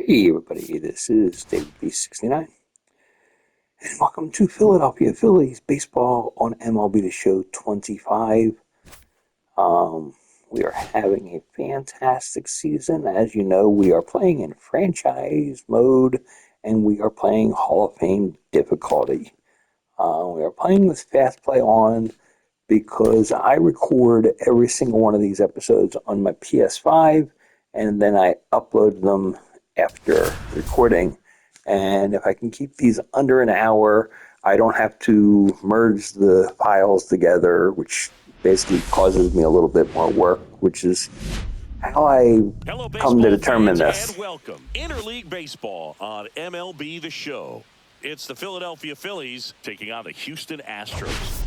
Hey everybody, this is David B69, and welcome to Philadelphia Phillies baseball on MLB The Show 25. We are having a fantastic season. As you know, we are playing in franchise mode, and we are playing Hall of Fame difficulty. We are playing with Fast Play on because I record every single one of these episodes on my PS5, and then I upload them after recording. And if I can keep these under an hour, I don't have to merge the files together, which basically causes me a little bit more work, which is how I Hello, come to baseball determine fans, this. and welcome. Interleague Baseball on MLB The Show. It's the Philadelphia Phillies taking on the Houston Astros.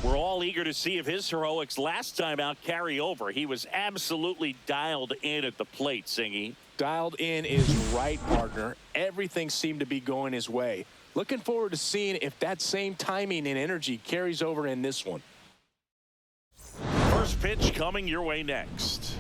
We're all eager to see if his heroics last time out carry over. He was absolutely dialed in at the plate, Singy. Dialed in is right, partner. Everything seemed to be going his way. Looking forward to seeing if that same timing and energy carries over in this one. First pitch coming your way next.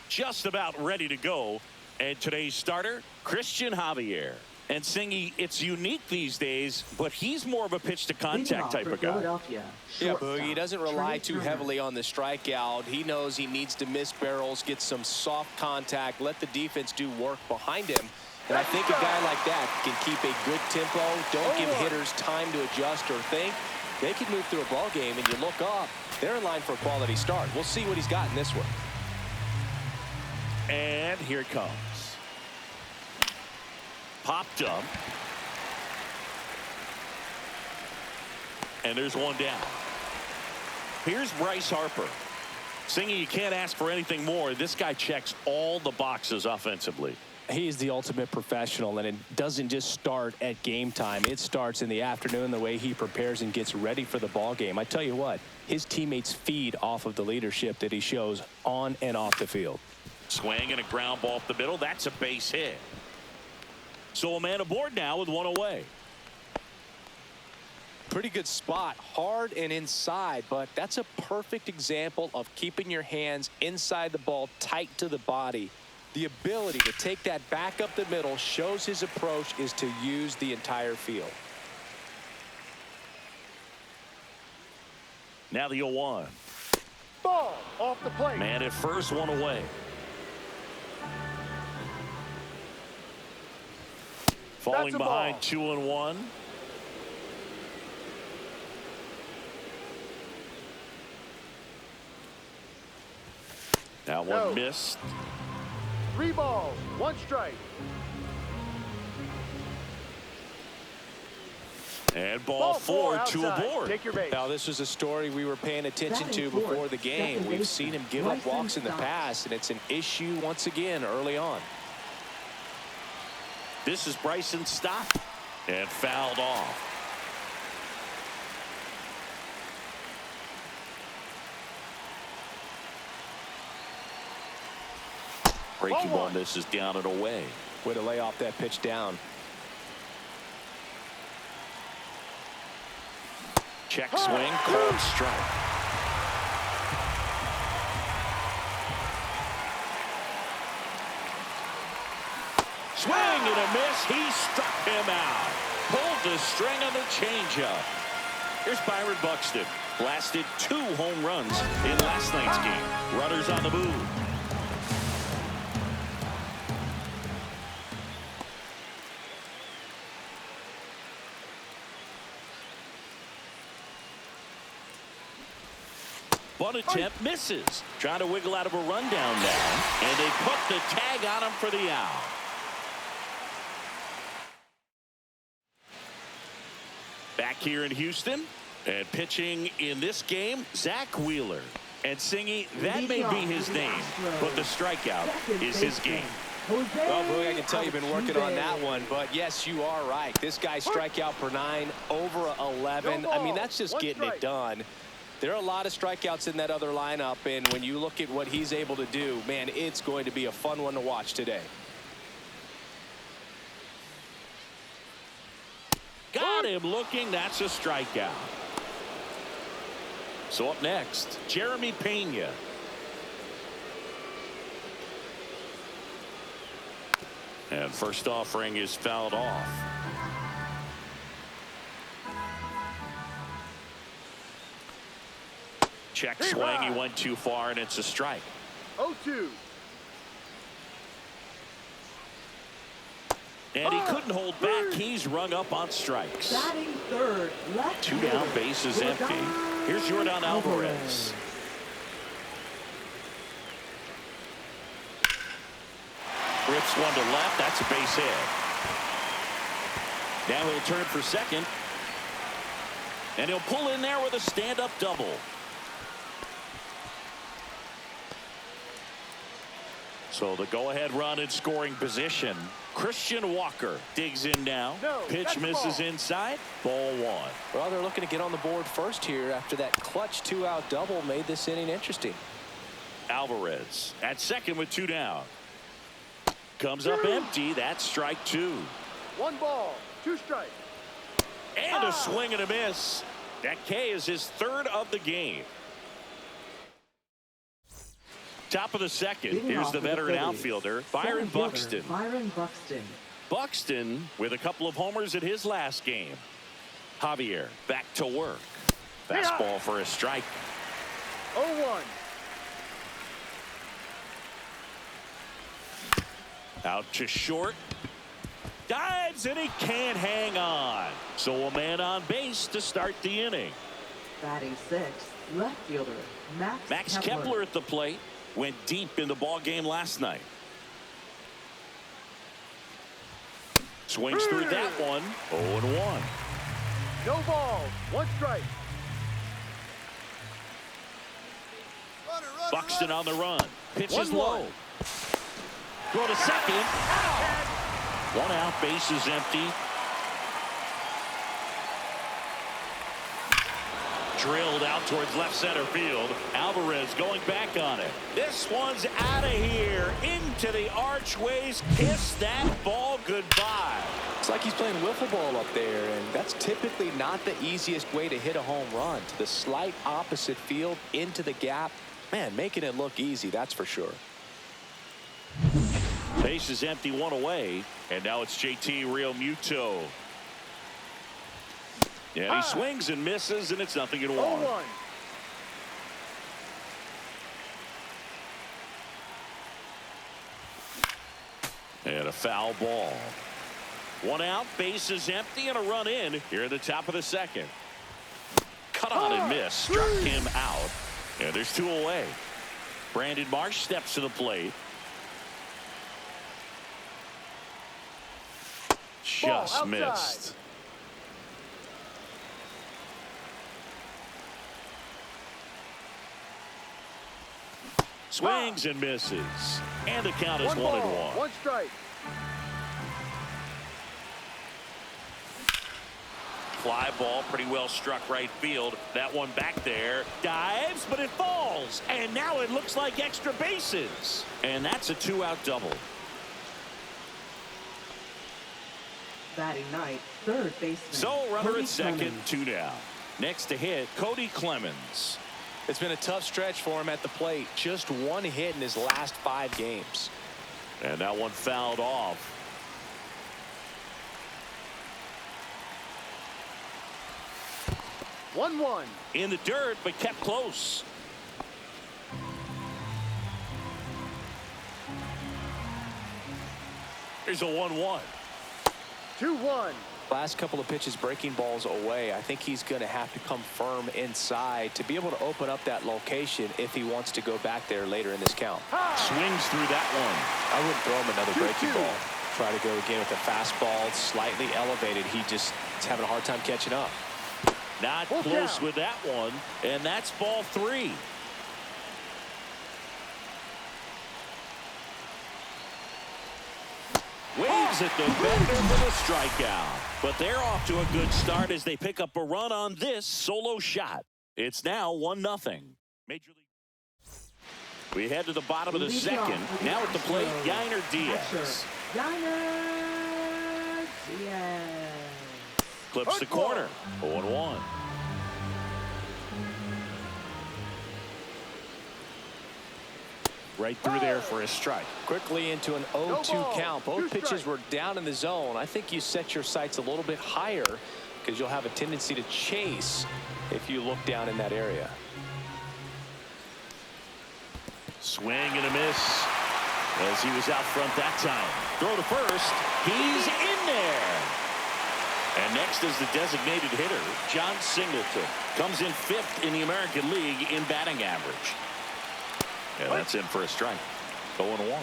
Just about ready to go. And today's starter, Christian Javier. And Singy, it's unique these days, but he's more of a pitch-to-contact type of guy. Yeah, Boogie, he doesn't rely too heavily on the strikeout. He knows he needs to miss barrels, get some soft contact, let the defense do work behind him. And I think a guy like that can keep a good tempo, don't give hitters time to adjust or think. They can move through a ball game, and you look up, they're in line for a quality start. We'll see what he's got in this one. And here it comes. Popped up. And there's one down. Here's Bryce Harper. Singing, you can't ask for anything more. This guy checks all the boxes offensively. He's the ultimate professional, and it doesn't just start at game time. It starts in the afternoon, the way he prepares and gets ready for the ball game. I tell you what, his teammates feed off of the leadership that he shows on and off the field. Swing and a ground ball up the middle. That's a base hit. So a man aboard now with one away. Pretty good spot, hard and inside, but that's a perfect example of keeping your hands inside the ball, tight to the body. The ability to take that back up the middle shows his approach is to use the entire field. Now the 0-1. Ball off the plate. Man at first, one away. Falling behind 2-1. Now one missed. 3 balls, 1 strike. And ball 4, 2 aboard. Take your base. Now this was a story we were paying attention to before the game. We've seen him give up walks in the past, and it's an issue once again early on. This is Bryson Stott, and fouled off. Breaking ball misses down and away. Way to lay off that pitch down. Check swing, called strike. Swing and a miss. He struck him out. Pulled the string on the changeup. Here's Byron Buxton. Blasted 2 home runs in last night's game. Runners on the move. Bunt attempt misses. Trying to wiggle out of a rundown now. And they put the tag on him for the out. Back here in Houston, and pitching in this game, Zach Wheeler. And Singy, that may be his name, but the strikeout is his game. Well, Boog, I can tell you've been working on that one, but yes, you are right. This guy's strikeout per 9, over 11. I mean, that's just getting it done. There are a lot of strikeouts in that other lineup, and when you look at what he's able to do, man, it's going to be a fun one to watch today. Got Got him looking. That's a strikeout. So up next, Jeremy Pena. And first offering is fouled off. Check swing. He went too far, and it's a strike. 0-2. And he couldn't hold back. He's rung up on strikes. Batting third, left 2 down, bases empty. Here's Yordan Alvarez. Rips one to left. That's a base hit. Now he'll turn for second. And he'll pull in there with a stand-up double. So the go-ahead run in scoring position. Christian Walker digs in now. Pitch misses inside. Ball 1. Well, they're looking to get on the board first here after that clutch 2-out double made this inning interesting. Alvarez at second with 2 down. Comes up empty. That's strike 2. 1 ball, 2 strikes. And a swing and a miss. That K is his 3rd of the game. Top of the second. Here's the veteran outfielder, Byron Buxton. Buxton with a couple of homers in his last game. Javier back to work. Fastball for a strike. 0-1. Out to short. Dives and he can't hang on. So a man on base to start the inning. Batting 6th, left fielder Max Kepler at the plate. Went deep in the ball game last night. Swings through that one. 0-1. No balls, 1 strike. Buxton on the run. Pitches low. Throw to second. 1 out, base is empty. Drilled out towards left center field. Alvarez going back on it. This one's out of here. Into the archways. Kiss that ball goodbye. It's like he's playing wiffle ball up there, and that's typically not the easiest way to hit a home run. To the slight opposite field, into the gap. Man, making it look easy, that's for sure. Base is empty, 1 away. And now it's JT Realmuto. And he swings and misses, and it's 0-1. 0-1. And a foul ball. 1 out, base is empty, and a run in here at the top of the second. Cut on and miss. Struck him out. And there's 2 away. Brandon Marsh steps to the plate. Just missed. Swings and misses. And the count is 1-1. 1 strike. Fly ball, pretty well struck right field. That one back there. Dives, but it falls. And now it looks like extra bases. And that's a 2-out double. Batting 9th, third baseman. So runner Cody at second, Clemens. 2 down. Next to hit, Cody Clemens. It's been a tough stretch for him at the plate. Just 1 hit in his last 5 games. And that one fouled off. One in the dirt, but kept close. Here's a 1-1. 2-1. Last couple of pitches breaking balls away. I think he's going to have to come firm inside to be able to open up that location if he wants to go back there later in this count. Swings through that one. I wouldn't throw him another breaking ball. Try to go again with the fastball slightly elevated. He just is having a hard time catching up. Not close with that one, and that's ball 3. Waves at the bender for the strikeout. But they're off to a good start as they pick up a run on this solo shot. It's now 1-0. Major League. We head to the bottom of the second. Now at the plate, Yainer Diaz. Yainer Diaz. clips the corner. 0-1. Right through there for a strike. Quickly into an 0-2 count. Both pitches were down in the zone. I think you set your sights a little bit higher because you'll have a tendency to chase if you look down in that area. Swing and a miss as he was out front that time. Throw to first. He's in there. And next is the designated hitter, John Singleton. Comes in 5th in the American League in batting average. Yeah, that's in for a strike. 0-1.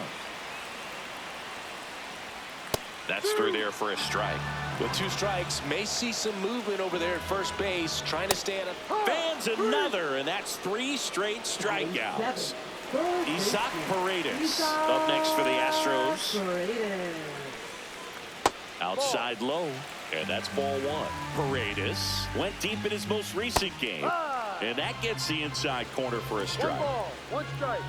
That's through there for a strike. With 2 strikes, may see some movement over there at first base, trying to stay on a... Fans another, and that's 3 straight strikeouts. Isaac Paredes up next for the Astros. Outside low, and that's ball 1. Paredes went deep in his most recent game, and that gets the inside corner for a strike. 1 ball, 1 strike.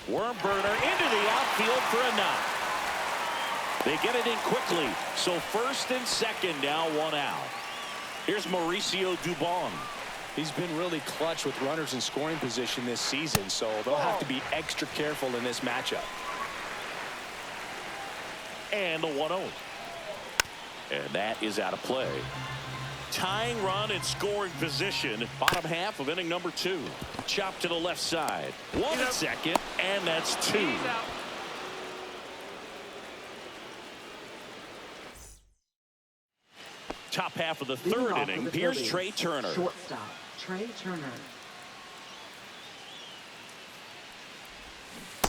Worm burner into the outfield for a knock. They get it in quickly, so first and second now 1 out. Here's Mauricio Dubon. He's been really clutch with runners in scoring position this season, so they'll have to be extra careful in this matchup. And the 1-0. And that is out of play. Tying run in scoring position. Bottom half of inning number 2. Chop to the left side. 1 at second, and that's 2. Top half of the 3rd inning. Here's Trey Turner. Shortstop, Trey Turner.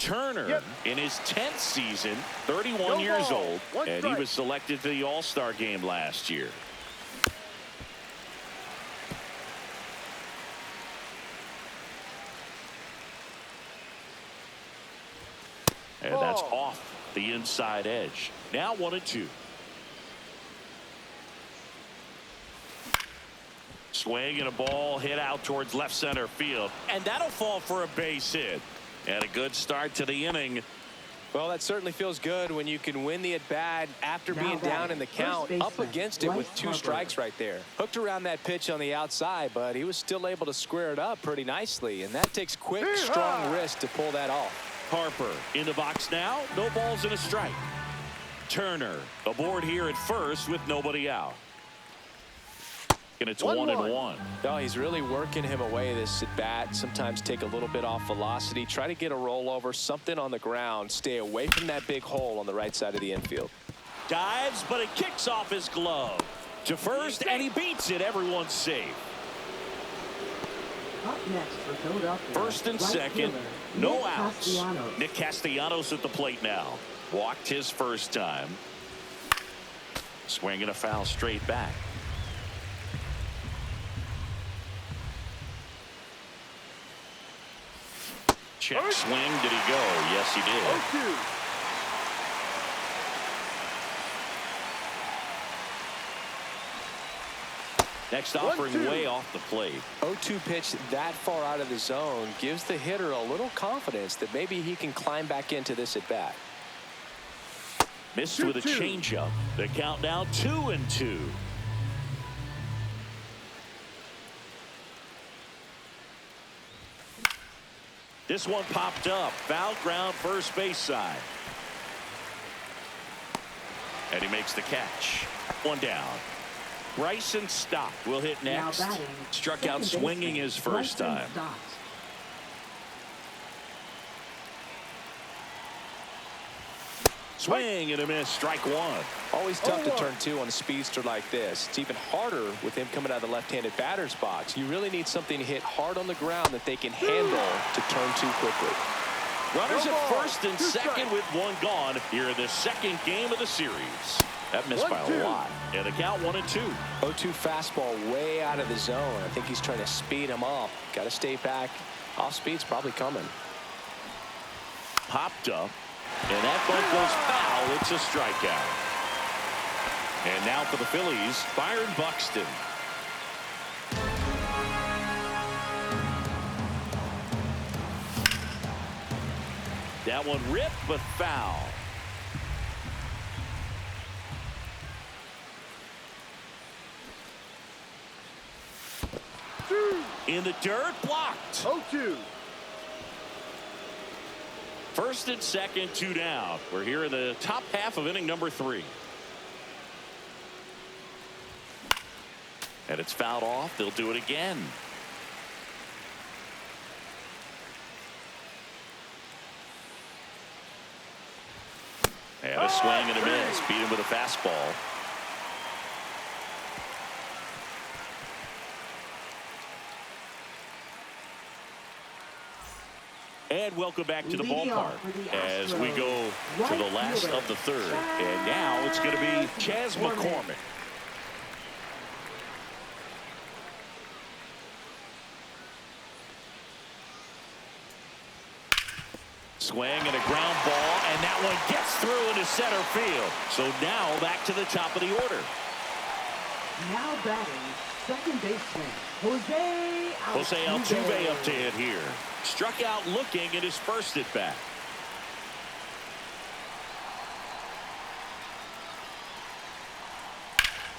Turner in his 10th season, 31 years old, and he was selected to the All-Star game last year. And that's off the inside edge. Now 1-2. Swing and a ball hit out towards left center field, and that'll fall for a base hit. And a good start to the inning. Well, that certainly feels good when you can win the at-bat after being down in the count, up against it with 2 strikes right there. Hooked around that pitch on the outside, but he was still able to square it up pretty nicely, and that takes quick, strong wrist to pull that off. Harper in the box now. No balls and a strike. Turner aboard here at first with nobody out. And it's 1-1. No, he's really working him away this at bat. Sometimes take a little bit off velocity. Try to get a rollover, something on the ground. Stay away from that big hole on the right side of the infield. Dives, but it kicks off his glove to first, and he beats it. Everyone's safe. Up next for Philadelphia. First and second, no outs. Nick Castellanos at the plate now. Walked his first time. Swinging a foul straight back. Check swing. Did he go? Yes, he did. 0-2. Next offering way off the plate. 0-2 pitch that far out of the zone gives the hitter a little confidence that maybe he can climb back into this at bat. Missed with a changeup. The count now 2-2. This one popped up. Foul ground first base side. And he makes the catch. 1 down. Bryson Stott will hit next. Struck out swinging his first time. Swing and a miss. Strike 1. Always tough to turn 2 on a speedster like this. It's even harder with him coming out of the left-handed batter's box. You really need something to hit hard on the ground that they can handle to turn 2 quickly. Runners at first and second with 1 gone here in the 2nd game of the series. That missed by a lot. And the count 1-2. 0-2 fastball way out of the zone. I think he's trying to speed him up. Got to stay back. Off speed's probably coming. Popped up. And that bunt goes foul. It's a strikeout. And now for the Phillies, Byron Buxton. That one ripped but foul. In the dirt, blocked. 0-2. First and second, 2 down. We're here in the top half of inning number 3. And it's fouled off. They'll do it again. And a swing and a miss. Beat him with a fastball. And welcome back to the ballpark as we go to the last of the third. And now it's going to be Chas McCormick. Swing and a ground ball, and that one gets through into center field. So now back to the top of the order. Now batting, second baseman, Jose Altuve up to hit here. Struck out looking at his first at bat.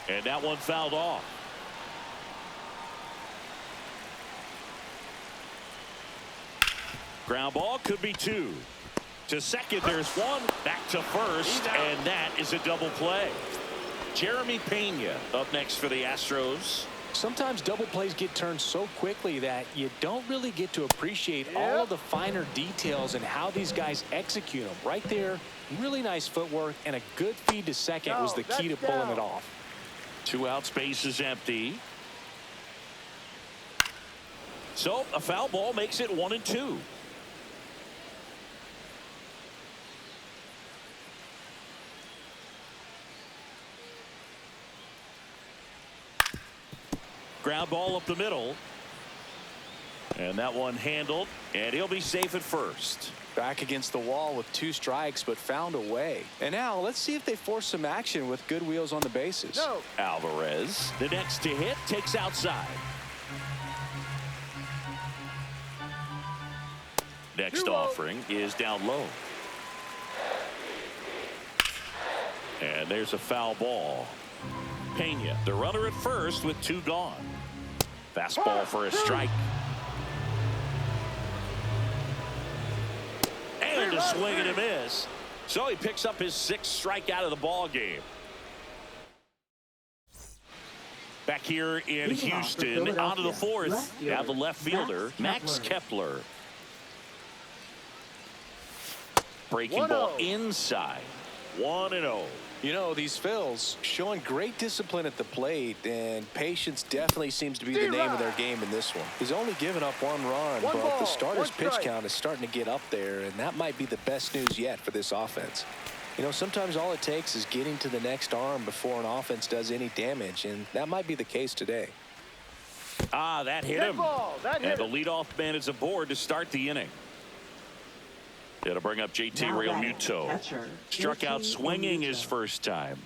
And that one fouled off. Ground ball could be 2. To second, there's 1. Back to first, and that is a double play. Jeremy Pena up next for the Astros. Sometimes double plays get turned so quickly that you don't really get to appreciate all of the finer details and how these guys execute them. Right there, really nice footwork, and a good feed to second was the key to pulling it off. 2 out, space is empty. So a foul ball makes it 1-2. Ground ball up the middle. And that one handled, and he'll be safe at first. Back against the wall with 2 strikes, but found a way. And now let's see if they force some action with good wheels on the bases. No. Alvarez, the next to hit, takes outside. Next offering is down low. And there's a foul ball. Pena, the runner at first with 2 gone. Fastball for a strike. And a swing and a miss. So he picks up his 6th strikeout of the ball game. Back here in Houston, on to the 4th. Now the left fielder, Max Kepler. Breaking ball inside. 1-0. You know, these Phils showing great discipline at the plate, and patience definitely seems to be the name of their game in this one. He's only given up 1 run, but the starter's pitch count is starting to get up there, and that might be the best news yet for this offense. You know, sometimes all it takes is getting to the next arm before an offense does any damage, and that might be the case today. That hit him. And the leadoff man is aboard to start the inning. It'll bring up JT Realmuto. Struck out swinging his first time.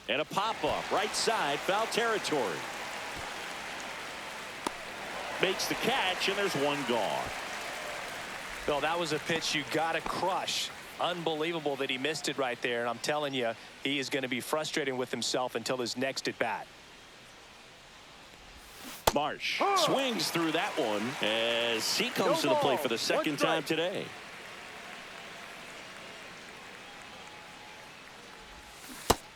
And a pop-up, right side, foul territory. Makes the catch, and there's 1 gone. Bill, that was a pitch you got to crush. Unbelievable that he missed it right there, and I'm telling you, he is going to be frustrated with himself until his next at bat. Marsh swings through that one as he comes to the plate for the 2nd time today.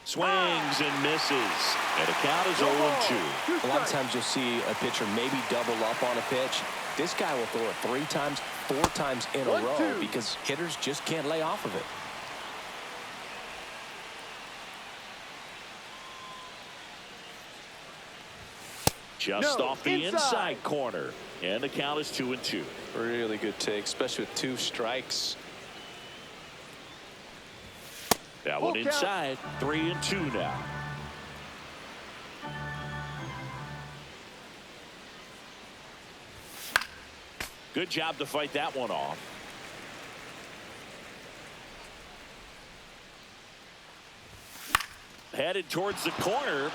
Swings and misses. And the count is 0-2. A lot of times you'll see a pitcher maybe double up on a pitch. This guy will throw it 3 times, 4 times in a row because hitters just can't lay off of it. Just off the inside corner. And the count is 2-2. Really good take, especially with 2 strikes. That one inside. 3-2 now. Good job to fight that one off. Headed towards the corner.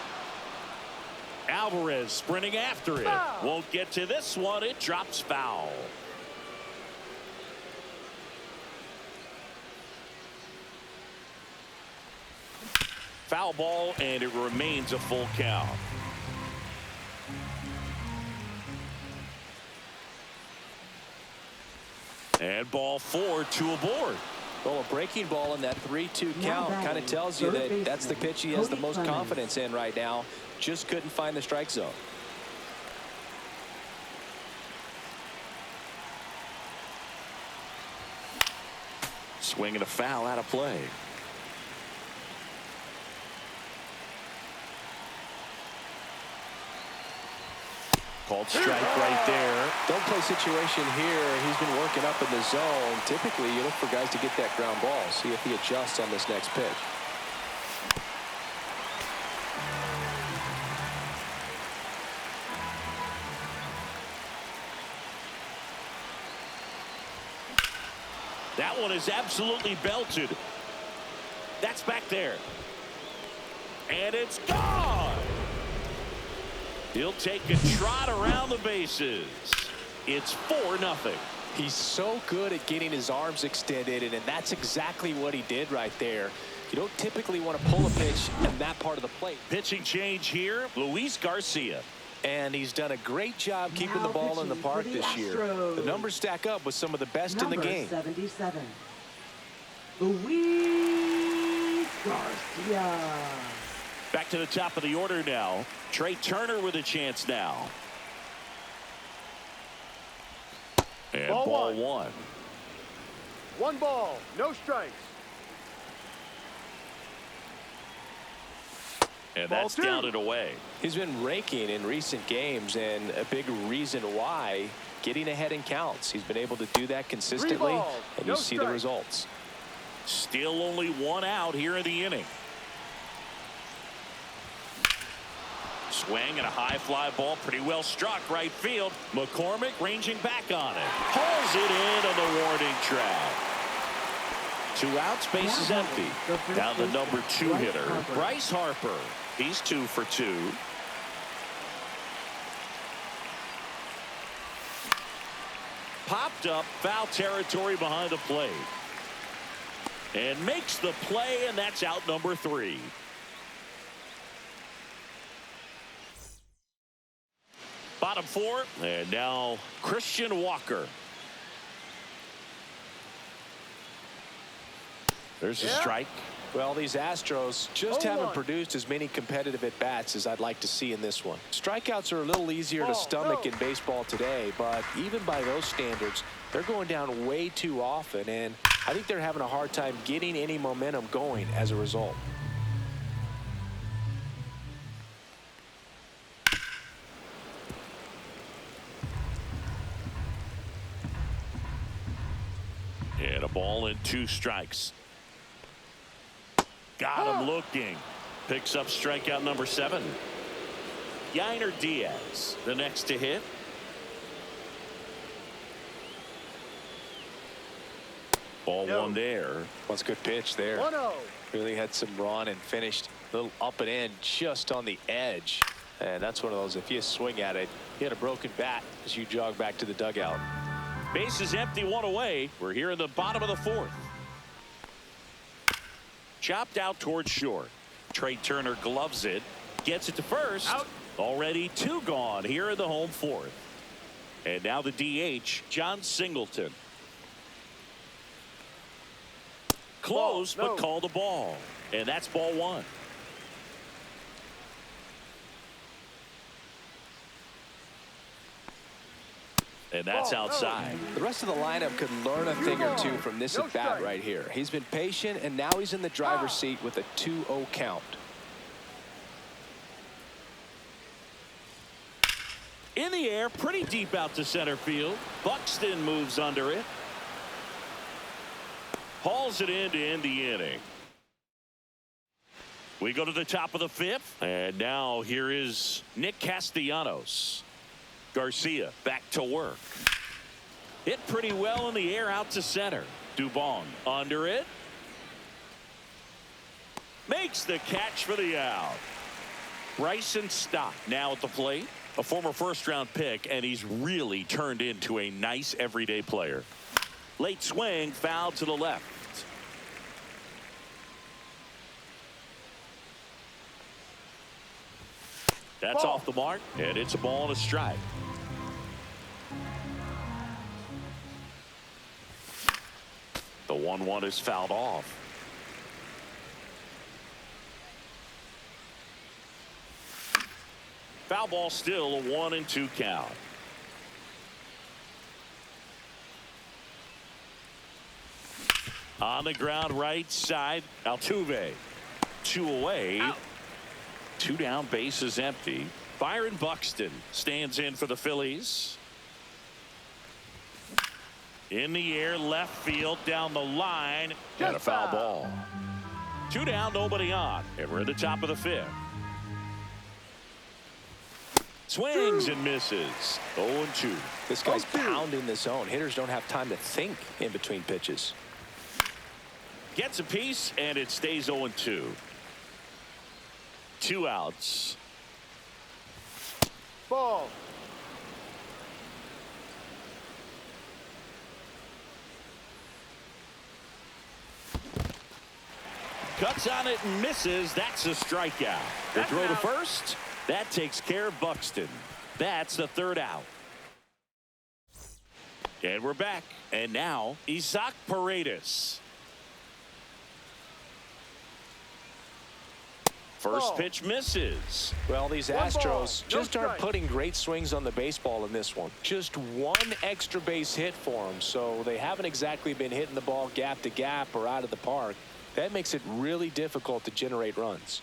Alvarez sprinting after it. Won't get to this one. It drops foul. Foul ball, and it remains a full count. And ball 4, 2 aboard. Well, a breaking ball in that 3-2 count kind of tells you that that's the pitch he has the most confidence in right now. Just couldn't find the strike zone. Swinging a foul out of play. Called strike right there. Don't play situation here. He's been working up in the zone. Typically, you look for guys to get that ground ball. See if he adjusts on this next pitch. That one is absolutely belted. That's back there. And it's gone. He'll take a trot around the bases. It's 4-0. He's so good at getting his arms extended, and that's exactly what he did right there. You don't typically want to pull a pitch in that part of the plate. Pitching change here, Luis Garcia. And he's done a great job keeping the ball in the park this year. The numbers stack up with some of the best in the game. 77. Luis Garcia. Back to the top of the order now. Trey Turner with a chance now. And ball one. 1 ball, no strikes. And that's down and away. He's been raking in recent games, and a big reason why, getting ahead in counts. He's been able to do that consistently, and you see the results. Still only 1 out here in the inning. Swing and a high fly ball, pretty well struck right field. McCormick ranging back on it. Hauls it in on the warning track. 2 outs, base is empty. Now the number 2 hitter, Bryce Harper. He's 2 for 2. Popped up, foul territory behind the plate. And makes the play, and that's out number 3. Bottom 4, and now Christian Walker. There's a strike. Well, these Astros just haven't produced as many competitive at-bats as I'd like to see in this one. Strikeouts are a little easier to stomach in baseball today, but even by those standards, they're going down way too often, and I think they're having a hard time getting any momentum going as a result. And a ball and 2 strikes. Got him looking. Picks up strikeout number 7. Yainer Diaz, the next to hit. Ball 1 there. That's a good pitch there. 1-0. Really had some run and finished a little up and in just on the edge. And that's one of those, if you swing at it, you had a broken bat as you jog back to the dugout. Base is empty, 1 away. We're here in the bottom of the 4th. Chopped out towards short. Trey Turner gloves it. Gets it to first. Out. Already 2 gone here in the home 4th. And now the DH, John Singleton. Close, but called a ball. And that's ball 1. And that's outside. The rest of the lineup could learn a thing or 2 from this at bat right here. He's been patient, and now he's in the driver's seat with a 2-0 count. In the air, pretty deep out to center field. Buxton moves under it. Hauls it in to end the inning. We go to the top of the 5th, and now here is Nick Castellanos. Garcia back to work. Hit pretty well in the air out to center. Dubon under it. Makes the catch for the out. Bryson Stott now at the plate. A former first-round pick, and he's really turned into a nice everyday player. Late swing, foul to the left. That's Ball. off the mark, and it's a ball and a strike. The 1-1 is fouled off. Foul ball, still a 1-2 count. On the ground, right side, Altuve. 2 away. Out. 2 down, base is empty. Byron Buxton stands in for the Phillies. In the air, left field, down the line, and a foul ball. 2 down, nobody on, and we're at the top of the 5th. Swings and misses. 0-2. This guy's pounding the zone. Hitters don't have time to think in between pitches. Gets a piece, and it stays 0-2. 2 outs. Ball. Cuts on it and misses. That's a strikeout. The That's throw to out. first. That takes care of Buxton. That's the 3rd out. And we're back. And now, Isaac Paredes. First Ball. pitch misses. Well, these One ball, Astros no just aren't strike. putting great swings on the baseball in this one. Just 1 extra base hit for them, so they haven't exactly been hitting the ball gap to gap or out of the park. That makes it really difficult to generate runs.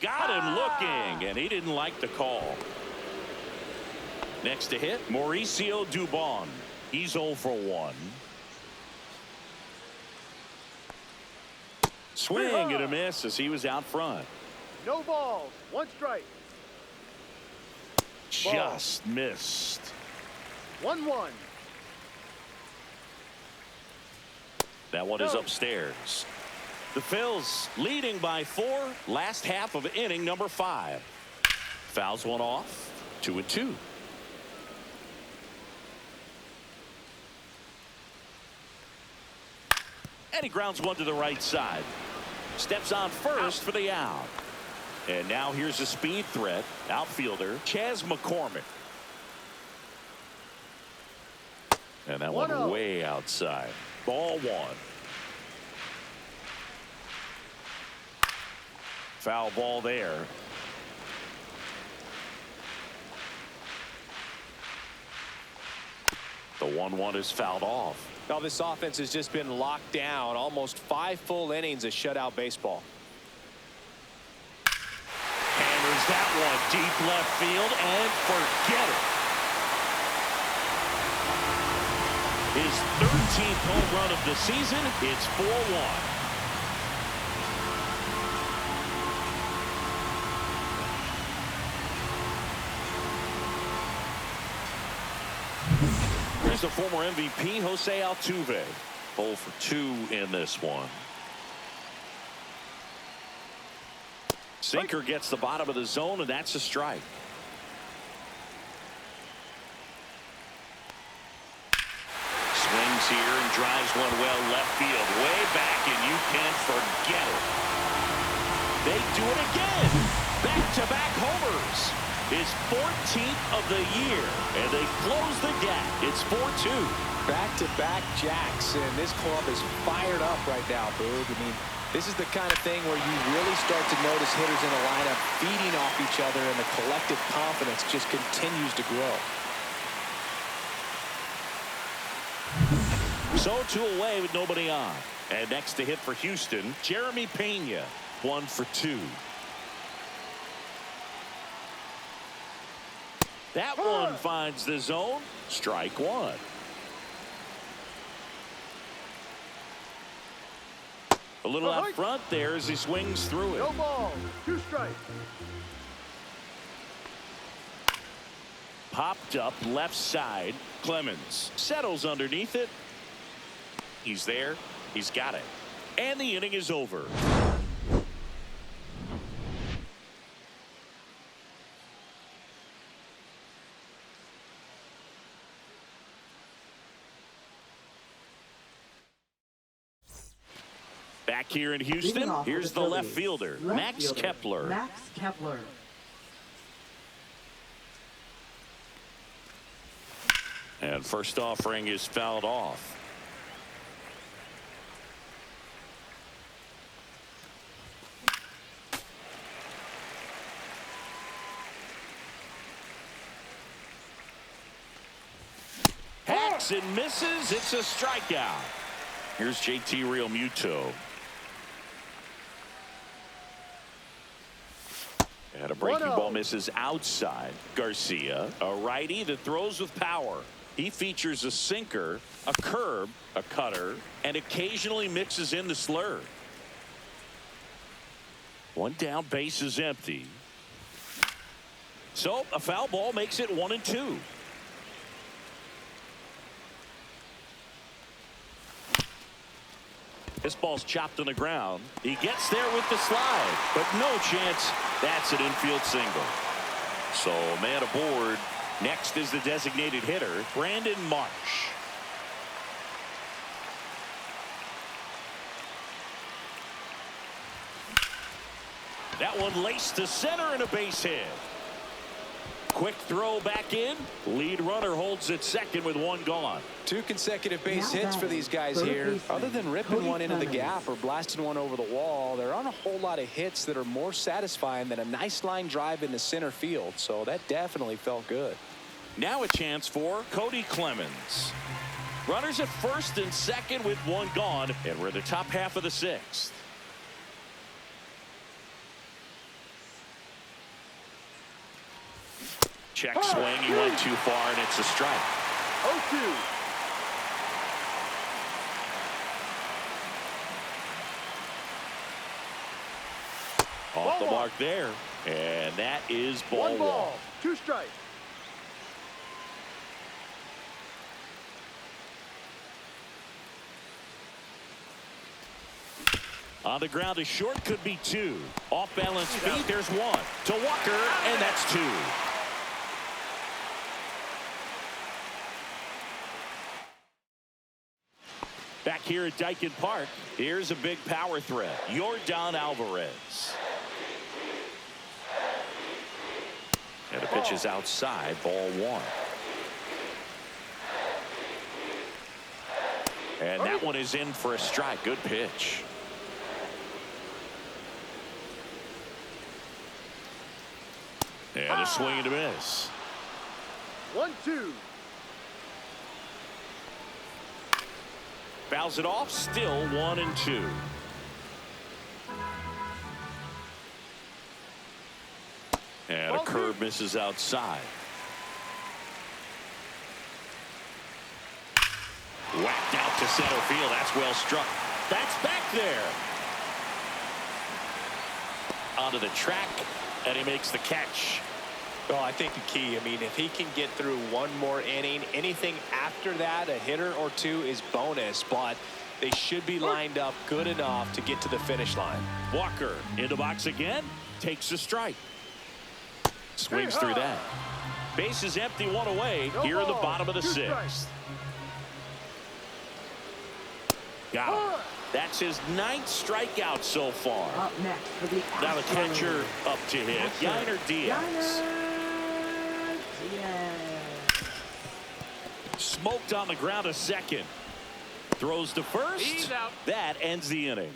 Got him looking, and he didn't like the call. Next to hit, Mauricio Dubon. He's 0 for 1. Swing and a miss as he was out front. No balls. 1 strike. Just missed. 1-1. That one is No. upstairs. The Phils leading by 4. Last half of inning number 5. Fouls one off. 2-2. And he grounds one to the right side. Steps on first for the out. And now here's a speed threat. Outfielder Chas McCormick. And that one 1-0. way outside. Ball 1. Foul ball there. The 1-1 is fouled off. Now, this offense has just been locked down. Almost 5 full innings of shutout baseball. Hammers that one deep left field and forget it. His 13th home run of the season. It's 4-1. Here's the former MVP, Jose Altuve. 0 for 2 in this one. Sinker gets the bottom of the zone, and that's a strike. Swings here and drives one well left field. Way back, and you can forget it. They do it again. Back-to-back homers. His 14th of the year, and they close the gap. It's 4-2. Back-to-back jacks, and this club is fired up right now, Boog. I mean, this is the kind of thing where you really start to notice hitters in the lineup feeding off each other, and the collective confidence just continues to grow. So 2 away with nobody on. And next to hit for Houston, Jeremy Pena. 1 for 2. That one finds the zone. Strike 1. A little out front there as he swings through it. No balls. 2 strikes. Popped up left side. Clemens settles underneath it. He's there. He's got it. And the inning is over. Back here in Houston, here's the left fielder, Max Kepler. Max Kepler. And first offering is fouled off. Hacks and misses. It's a strikeout. Here's JT Realmuto. And a breaking ball misses outside. Garcia, a righty that throws with power. He features a sinker, a curve, a cutter, and occasionally mixes in the slur. One down, base is empty. So a foul ball makes it 1-2. This ball's chopped on the ground. He gets there with the slide, but no chance. That's an infield single. So man aboard. Next is the designated hitter, Brandon Marsh. That one laced to center and a base hit. Quick throw back in. Lead runner holds at second with one gone. 2 consecutive base hits for these guys here. Other than ripping one into the gap or blasting one over the wall, there aren't a whole lot of hits that are more satisfying than a nice line drive into center field. So that definitely felt good. Now a chance for Cody Clemens. Runners at first and second with one gone, and we're in the top half of the 6th. Check swing. He went too far, and it's a strike. 0-2. Off the mark there, and that is ball 1. 2 strikes. On the ground, a short could be 2. Off balance feet, there's 1 to Walker, and that's 2. Back here at Dyken Park, here's a big power threat, Yordan Alvarez. And the pitch is outside, ball 1. And that one is in for a strike. Good pitch. And a swing and a miss. 1-2. Fouls it off, still 1-2. And a curve misses outside. Whacked out to center field. That's well struck. That's back there. Onto the track, and he makes the catch. Well, I think the key, I mean, if he can get through one more inning, anything after that, a hitter or 2 is bonus, but they should be lined up good enough to get to the finish line. Walker in the box again, takes a strike. Swings through that. Base is empty, 1 away here in the bottom of the 6th. Got him. That's his 9th strikeout so far. Up next for the Astros. Now the catcher up to hit, Yainer Diaz. Smoked on the ground a second. Throws to first. He's out. That ends the inning.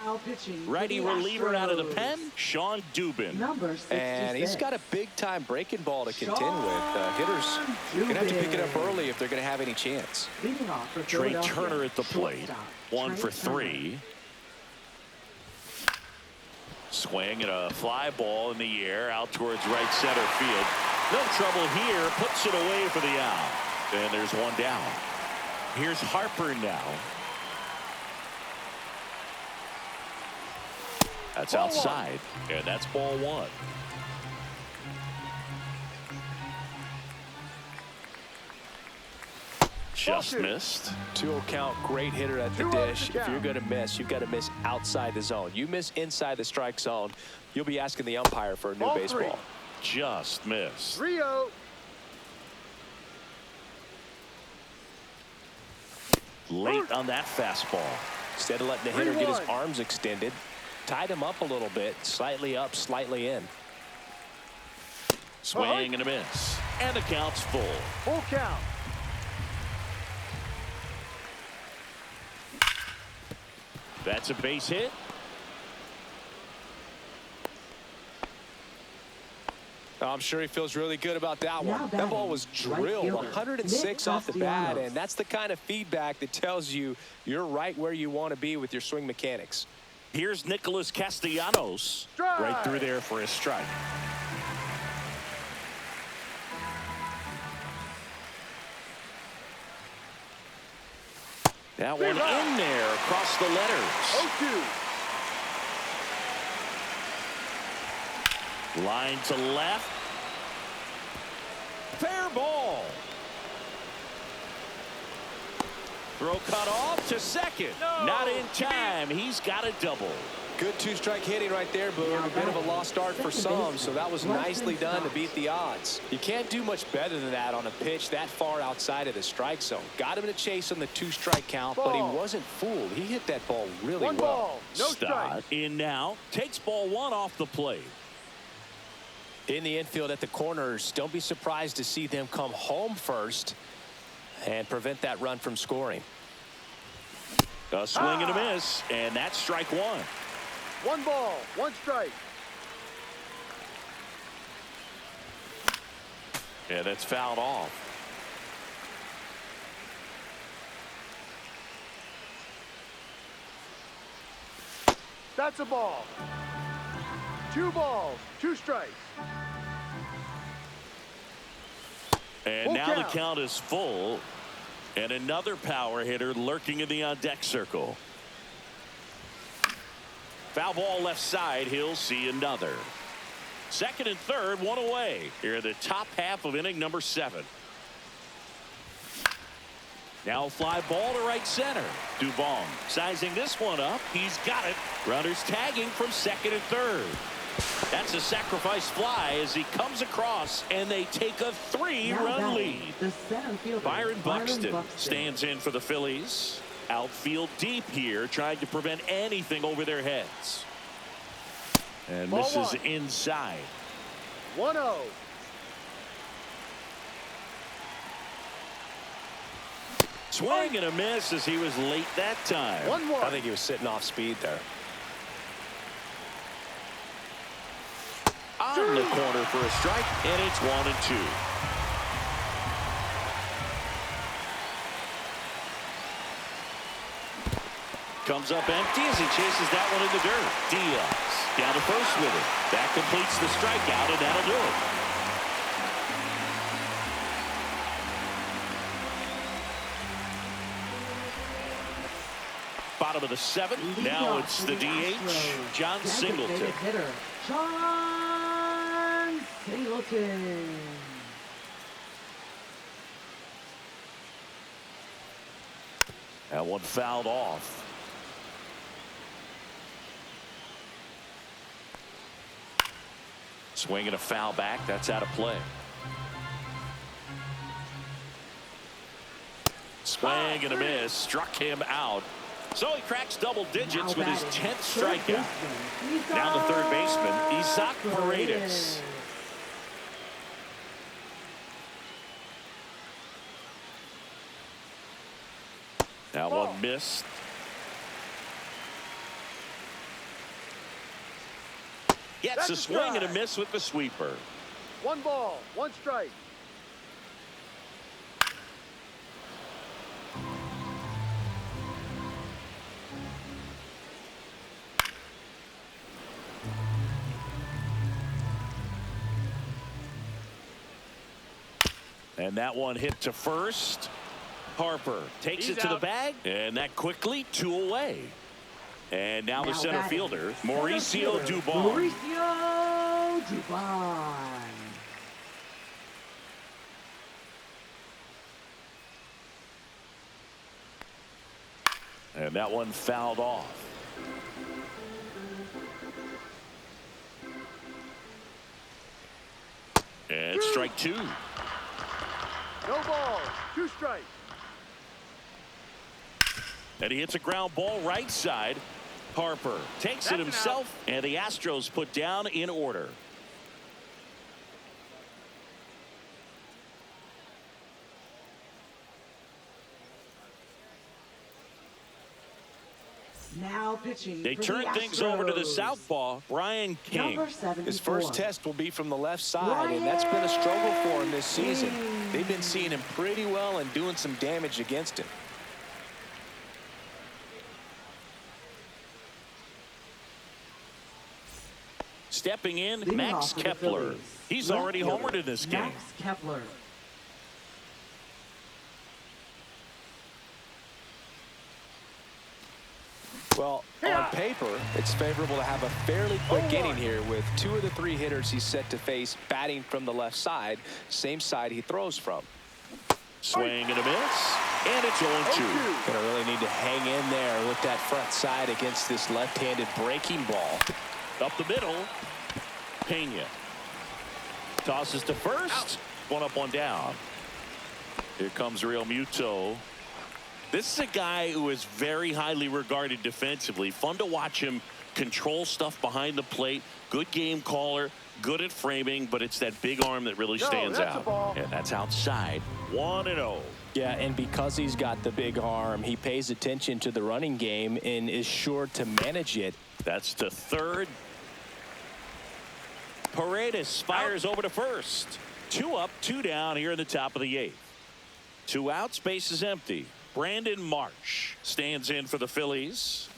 Now pitching for Righty the reliever out of the Astros. pen, Sean Dubin. Number 66. And he's got a big-time breaking ball to contend with. Hitters going to have to pick it up early if they're going to have any chance. Leading off for Trey Philadelphia, Turner at the plate. shortstop, 1 for Trey Turner. 3. Swing and a fly ball in the air out towards right center field. No trouble here. Puts it away for the out. And there's 1 down. Here's Harper now. That's outside. And that's ball 1. Just missed. 2-0 count, great hitter at the 2-0 dish. to If you're count. going to miss, you've got to miss outside the zone. You miss inside the strike zone, you'll be asking the umpire for a new Ball baseball. 3. Just missed. 3-0. late on that fastball. Instead of letting the hitter get his 3-1. arms extended, tied him up a little bit, slightly up, slightly in. Swing and a miss. And the count's full. Full count. That's a base hit. I'm sure he feels really good about that Now one. That ball was batting, right drilled fielder, 106 Nick off the bat, Castellanos. and that's the kind of feedback that tells you you're right where you want to be with your swing mechanics. Here's Nicholas Castellanos. Strike. Right through there for a strike. That one in there across the letters. 0-2. Line to left. Fair ball. Throw cut off to second. No. Not in time. He's got a double. Good two-strike hitting right there, Boone. A bit of a lost start for some, so that was nicely done to beat the odds. You can't do much better than that on a pitch that far outside of the strike zone. Got him in a chase on the two-strike count, but he wasn't fooled. He hit that ball really One well. ball. No Stott strike. in now. Takes ball one off the plate. In the infield at the corners, don't be surprised to see them come home first and prevent that run from scoring. A swing and a miss, and that's strike one. 1 ball. 1 strike. Yeah, that's fouled off. That's a ball. 2 balls. 2 strikes. And Full now count. the count is full. And another power hitter lurking in the on-deck circle. Foul ball left side. He'll see another. Second and third, one away. Here in the top half of inning number 7. Now fly ball to right center. Dubon sizing this one up. He's got it. Runners tagging from second and third. That's a sacrifice fly as he comes across, and they take a 3-run lead. The center fielder, Byron Buxton stands in for the Phillies. Outfield deep here, trying to prevent anything over their heads. And Ball misses one. inside. 1-0. Swing and a miss as he was late that time. 1-1. I think he was sitting off speed there. On the corner for a strike, and it's 1-2. Comes up empty as he chases that one in the dirt. Diaz down to first with it. That completes the strikeout, and that'll do it. Bottom of the 7th. Now it's the DH, John Singleton. Hitter, John Singleton. That one fouled off. Swing and a foul back. That's out of play. Swing and a miss. Struck him out. So he cracks double digits with his 10th strikeout. Now the third baseman, Isaac Paredes. Now one missed. Gets a swing and a miss with the sweeper. 1 ball. 1 strike. And that one hit to first. Harper takes it to the bag, and that quickly 2 away. And now the center fielder, Mauricio Dubon. Mauricio Dubon. And that one fouled off. And strike 2. No balls. 2 strikes. And he hits a ground ball right side. Harper takes it himself, and the Astros put down in order. Now pitching. They for turn the things over to the Astros. southpaw, Brian King. Number 74. His first test will be from the left side, and that's been a struggle for him this season. They've been seeing him pretty well and doing some damage against him. Stepping in, Leading Max off for the Kepler. Phillies. He's Left already fielder, homered in this game. Max Kepler. Well, on paper, it's favorable to have a fairly quick inning here with 2 of the 3 hitters he's set to face batting from the left side, same side he throws from. Swing and a miss, and it's 0-2. Gonna really need to hang in there with that front side against this left-handed breaking ball. Up the middle, Pena tosses to first. One up, one down. Here comes Real Muto. This is a guy who is very highly regarded defensively. Fun to watch him control stuff behind the plate. Good game caller, good at framing, but it's that big arm that really stands that's a out. ball. And that's outside. 1-0. Yeah, and because he's got the big arm, he pays attention to the running game and is sure to manage it. That's to third. Paredes fires over to first. 2 up, 2 down here in the top of the 8th. 2 outs, base is empty. Brandon Marsh stands in for the Phillies.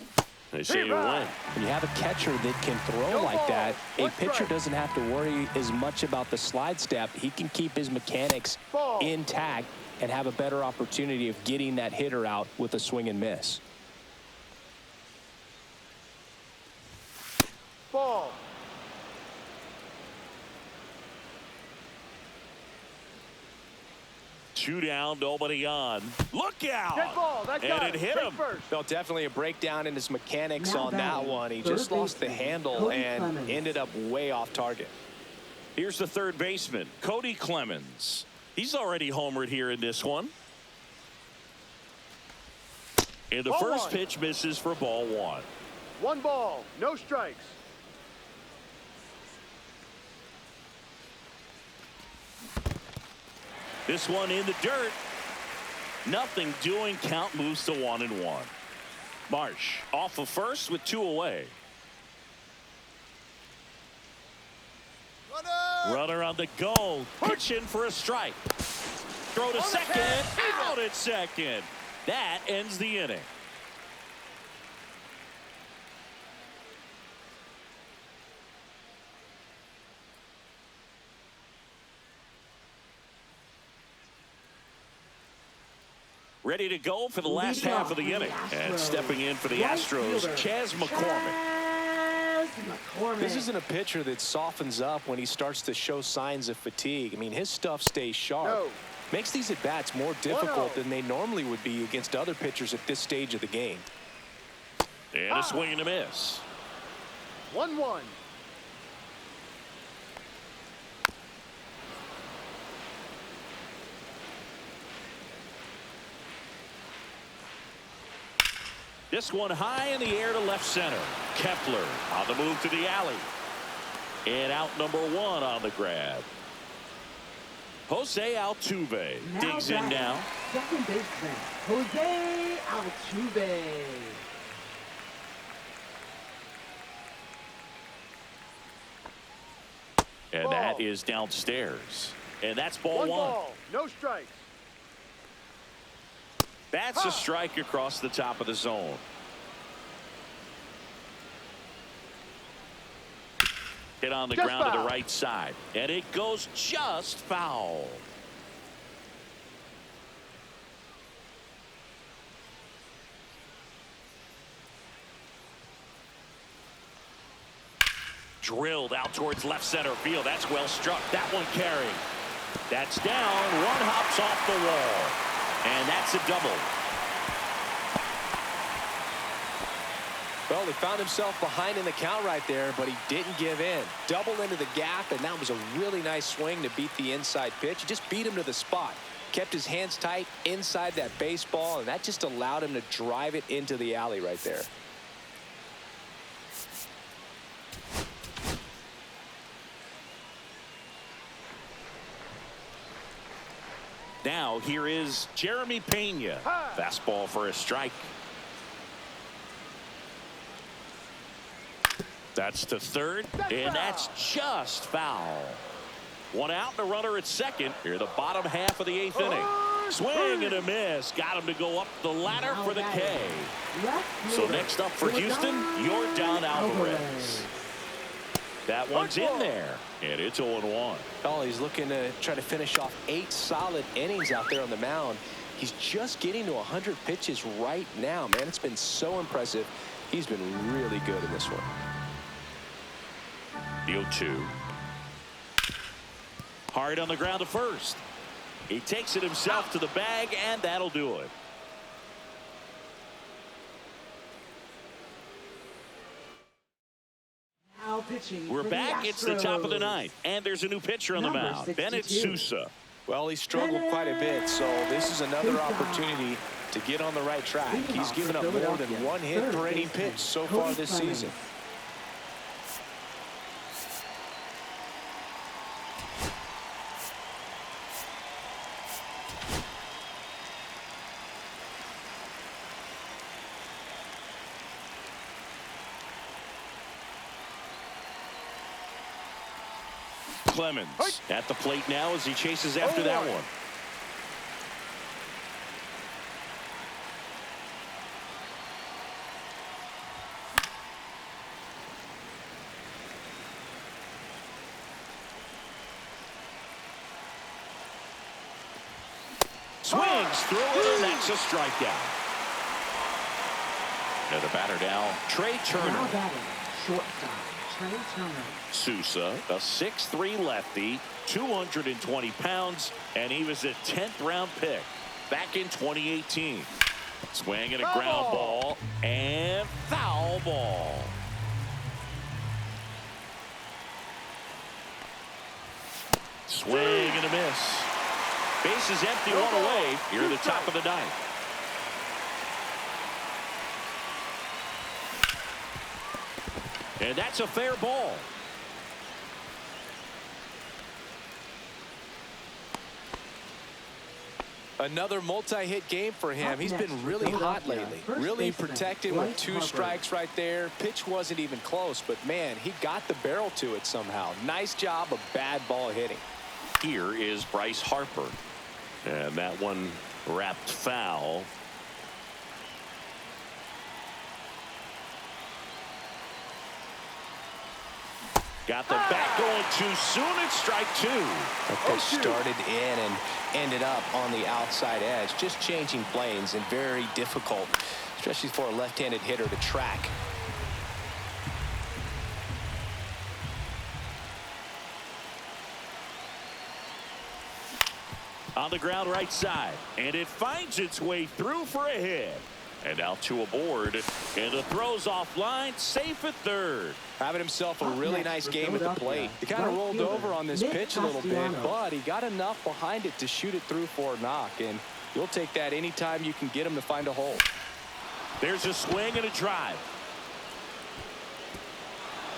They say he'll win. When you have a catcher that can throw like that, a pitcher doesn't have to worry as much about the slide step. He can keep his mechanics intact and have a better opportunity of getting that hitter out with a swing and miss. Ball. Two down, nobody on. Look out! Dead ball. That guy. And it hit Take him. first. Well, definitely a breakdown in his mechanics Now on that batting, one. He third just lost the baseman, handle Cody and Clemens. ended up way off target. Here's the third baseman, Cody Clemens. He's already homered here in this one. And the Ball first 1. pitch misses for ball 1. 1 ball. No strikes. This one in the dirt. Nothing doing. Count moves to 1-1. Marsh off of first with 2 away. Runner on the go. Pitch in for a strike. Throw to second. Out at second. That ends the inning. Ready to go for the last Leading half off of the for the inning. And Astros, stepping in for the right Astros, fielder, Chas McCormick. Chas McCormick. This isn't a pitcher that softens up when he starts to show signs of fatigue. I mean, his stuff stays sharp. No. Makes these at-bats more difficult 1-0. than they normally would be against other pitchers at this stage of the game. And a swing and a miss. 1-1. This one high in the air to left center. Kepler on the move to the alley. And out number 1 on the grab. Jose Altuve digs in batting, now. Second baseman, Jose Altuve. And that is downstairs. And that's ball 1 1. ball. No strikes. That's a strike across the top of the zone. Hit on the Just ground to foul. the right side. And it goes just foul. Drilled out towards left center field. That's well struck. That one carrying. That's down. One hops off the wall. And that's a double. Well, he found himself behind in the count right there, but he didn't give in. Double into the gap, and that was a really nice swing to beat the inside pitch. He just beat him to the spot. kept his hands tight inside that baseball, and that just allowed him to drive it into the alley right there. Now here is Jeremy Pena. Fastball for a strike. That's to third, and that's just foul. One out and a runner at second. Here the bottom half of the 8th inning. Swing and a miss. Got him to go up the ladder for the K. So next up for Houston, Yordan Alvarez. That one's in there, and it's 0-1. Oh, he's looking to try to finish off 8 solid innings out there on the mound. He's just getting to 100 pitches right now, man. It's been so impressive. He's been really good in this one. The 0-2. Hard on the ground to first. He takes it himself to the bag, and that'll do it. Now pitching We're for back. The It's the top of the Astros. 9th, and there's a new pitcher on the Number mound, 62. Bennett Sousa. Well, he struggled quite a bit, so this is another opportunity to get on the right track. He's given up more than 1 hit per inning pitch so far this season. Clemens at the plate now as he chases after that one. Swings through it, and that's a strikeout. And the batter now, Trey Turner. Now batting, shortstop, Trey Turner. Sousa, a 6'3" lefty, 220 pounds, and he was a 10th round pick back in 2018. Swing and a ground ball, and foul ball. Swing and a miss. Bases empty, one away. Here at the top of the 9th. And that's a fair ball. Another multi-hit game for him. He's been really hot lately. Really protected with 2 strikes right there. Pitch wasn't even close, but man, he got the barrel to it somehow. Nice job of bad ball hitting. Here is Bryce Harper. And that one wrapped foul. Got the bat going too soon. It's strike 2. That pitch started in and ended up on the outside edge. Just changing planes and very difficult, especially for a left-handed hitter to track. On the ground right side, and it finds its way through for a hit. And now 2 aboard, and the throw's offline, safe at third. Having himself a really nice game at the plate. He kind of rolled over on this pitch a little bit, but he got enough behind it to shoot it through for a knock, and you'll take that anytime you can get him to find a hole. There's a swing and a drive.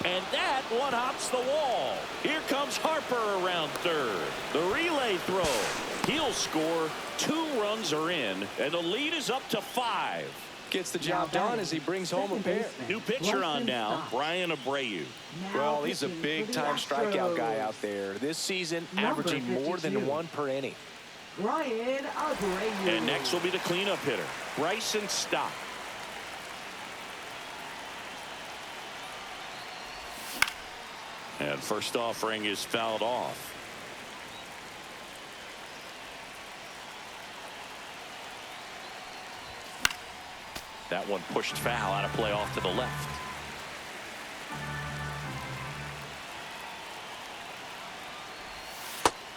And that one hops the wall. Here comes Harper around third. The relay throw. He'll score. 2 runs are in, and the lead is up to 5. Gets the job done as he brings home a pair. New pitcher on now, Brian Abreu. Well, he's a big-time strikeout guy out there. This season, averaging more than 1 per inning. Brian Abreu. And next will be the cleanup hitter, Bryson Stott. And first offering is fouled off. That one pushed foul, out of play off to the left.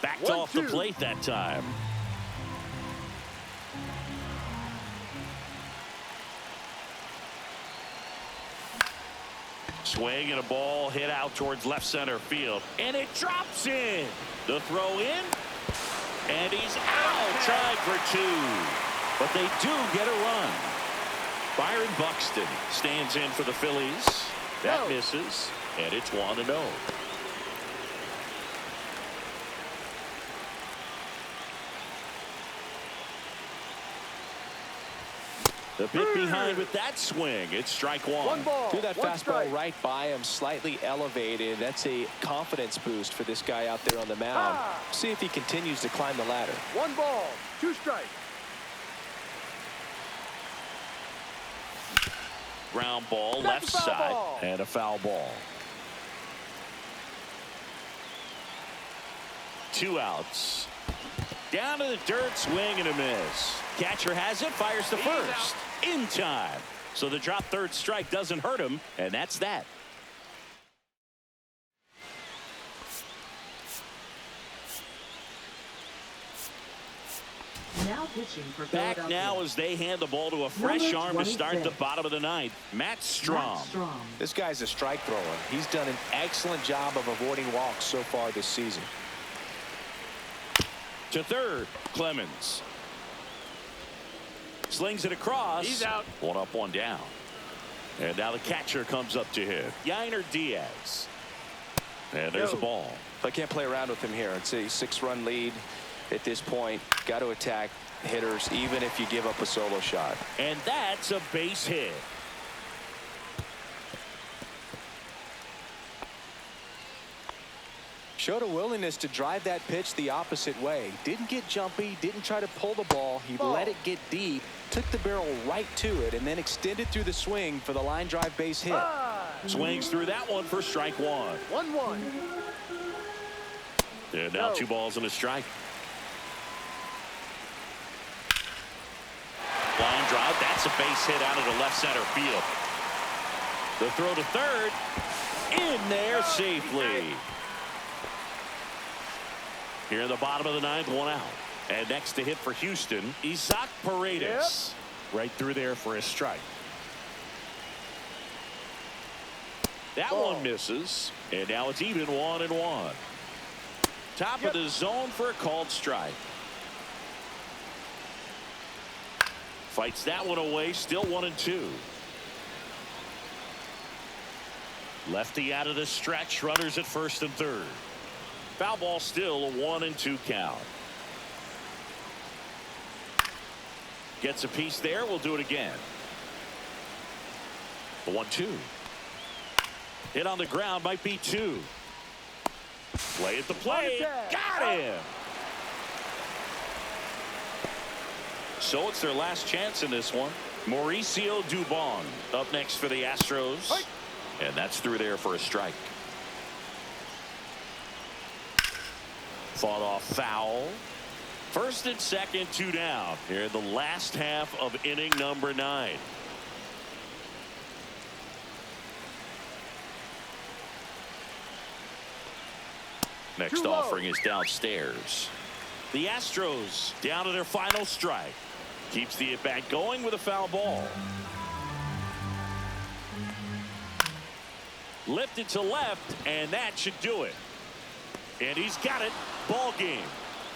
Backed off the plate that time. Swing and a ball hit out towards left center field, and it drops in. The throw in, And he's out, tried for two. But they do get a run. Byron Buxton stands in for the Phillies. That misses, and it's 1-0. The bit behind with that swing. It's strike one. One ball. Threw that one fastball strike. right by him, slightly elevated. That's a confidence boost for this guy out there on the mound. See if he continues to climb the ladder. 1 ball, 2 strikes. Ground ball, That's left a foul side, ball. and a foul ball. 2 outs. Down to the dirt, swing and a miss. Catcher has it, fires to first. In time. So the drop third strike doesn't hurt him, and that's that. Now pitching for Back Philadelphia. now as they hand the ball to a fresh Number arm to start the 26. bottom of the ninth. Matt Strom. Matt Strom. This guy's a strike thrower. He's done an excellent job of avoiding walks so far this season. To third, Clemens. Slings it across. He's out. 1 up, 1 down. And now the catcher comes up to him. Yainer Diaz. And there's a ball. I can't play around with him here. It's a 6-run lead at this point. Got to attack hitters even if you give up a solo shot. And that's a base hit. Showed a willingness to drive that pitch the opposite way. Didn't get jumpy, didn't try to pull the ball. He let it get deep, took the barrel right to it, and then extended through the swing for the line drive base hit. Swings through that one for strike 1. 1-1. And now No. 2 balls and a strike. Line drive. That's a base hit out of the left center field. The throw to third. In there safely. Here in the bottom of the ninth, 1 out. And next to hit for Houston, Isaac Paredes. Right through there for a strike. That one misses. And now it's even 1-1. Top of the zone for a called strike. Fights that one away. Still 1-2. Lefty out of the stretch. Runners at first and third. Foul ball, still a 1-2 count. Gets a piece there. We'll do it again. The 1-2. Hit on the ground, might be 2. Play at the plate. Got him. So it's their last chance in this one. Mauricio Dubon up next for the Astros. And that's through there for a strike. Fought off foul. First and second, 2 down. Here in the last half of inning number 9. Next offering is downstairs. The Astros down to their final strike. Keeps the at-bat going with a foul ball. Lifted to left, and that should do it. And he's got it. Ball game.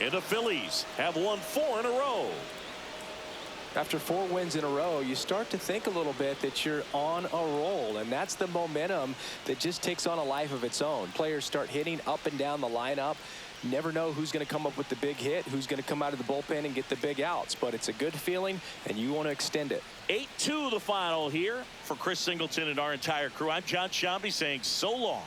And the Phillies have won 4 in a row. After 4 wins in a row, you start to think a little bit that you're on a roll, and that's the momentum that just takes on a life of its own. Players start hitting up and down the lineup. Never know who's going to come up with the big hit, who's going to come out of the bullpen and get the big outs, but it's a good feeling, and you want to extend it. 8-2 the final here. For Chris Singleton and our entire crew, I'm John Shambi saying so long.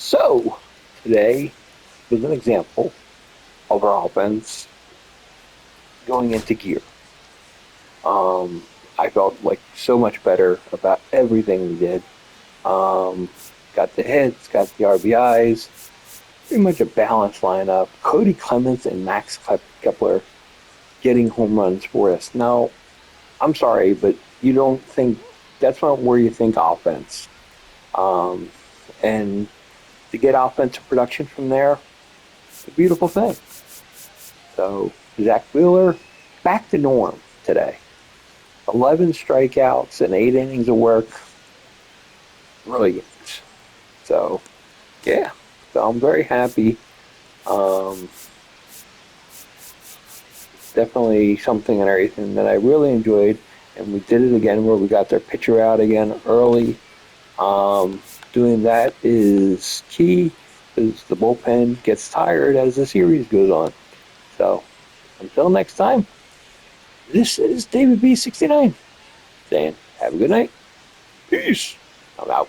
So, today is an example of our offense going into gear. I felt like so much better about everything we did. Got the hits, got the RBIs, pretty much a balanced lineup. Cody Clemens and Max Kepler getting home runs for us. Now, I'm sorry, but you don't think that's not where you think offense. Um, and to get offensive production from there, it's a beautiful thing. So, Zach Wheeler, back to norm today. 11 strikeouts and 8 innings of work. Brilliant. So, yeah. So, I'm very happy. Um, Definitely something and everything that I really enjoyed. And we did it again where we got their pitcher out again early. Doing that is key because the bullpen gets tired as the series goes on. So until next time, this is David B69 saying have a good night. Peace. I'm out.